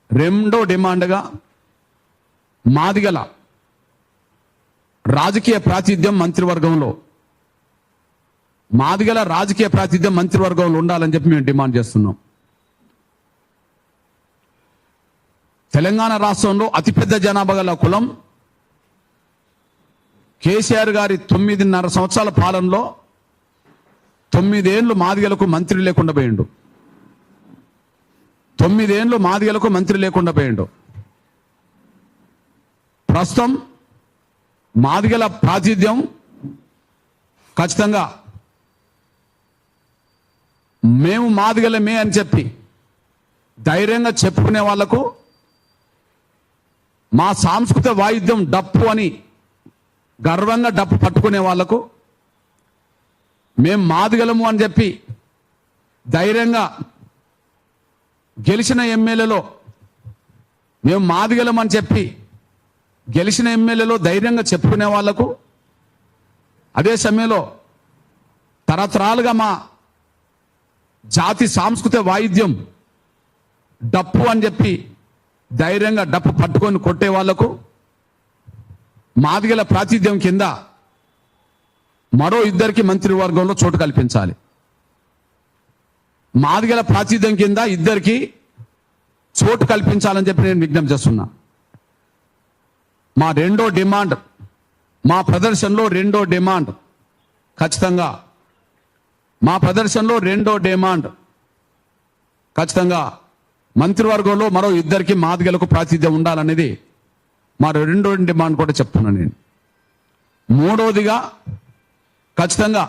రెండో డిమాండ్గా మాదిగల రాజకీయ ప్రాతినిధ్యం మంత్రివర్గంలో, మాదిగల రాజకీయ ప్రాతినిధ్యం మంత్రివర్గంలో ఉండాలని చెప్పి మేము డిమాండ్ చేస్తున్నాం. తెలంగాణ రాష్ట్రంలో అతిపెద్ద జనాభా గల కులం. కేసీఆర్ గారి 9.5 సంవత్సరాల పాలనలో 9 ఏళ్ళు మాదిగలకు మంత్రి లేకుండా పోయిండు. 9 ఏళ్ళు మాదిగలకు మంత్రి లేకుండా పోయిండు. ప్రస్తుతం మాదిగల ప్రాతినిధ్యం ఖచ్చితంగా మేము మాదిగలమే అని చెప్పి ధైర్యంగా చెప్పుకునే వాళ్లకు, మా సాంస్కృతిక వాయిద్యం డప్పు అని గర్వంగా డప్పు పట్టుకునే వాళ్లకు, మేము మాదిగలము అని చెప్పి ధైర్యంగా గెలిచిన ఎమ్మెల్యేలో, మేము మాదిగలం అని చెప్పి గెలిచిన ఎమ్మెల్యేలో ధైర్యంగా చెప్పుకునే వాళ్లకు, అదే సమయంలో తరతరాలుగా మా జాతి సాంస్కృతిక వాయిద్యం డప్పు అని చెప్పి ధైర్యంగా డప్పు పట్టుకొని కొట్టే వాళ్లకు మాదిగల ప్రాతినిధ్యం కింద మరో 2 మంత్రివర్గంలో చోటు కల్పించాలి. మాదిగల ప్రాతినిధ్యం కింద 2 చోటు కల్పించాలని చెప్పి నేను విజ్ఞప్తి చేస్తున్నా. మా రెండో డిమాండ్, మా ప్రదర్శనలో రెండో డిమాండ్, ఖచ్చితంగా మా ప్రదర్శనలో రెండో డిమాండ్ ఖచ్చితంగా మంత్రివర్గంలో మరో 2 మాదిగలకు ప్రాతినిధ్యం ఉండాలనేది మా రెండో డిమాండ్ కూడా చెప్తున్నాను నేను. మూడోదిగా ఖచ్చితంగా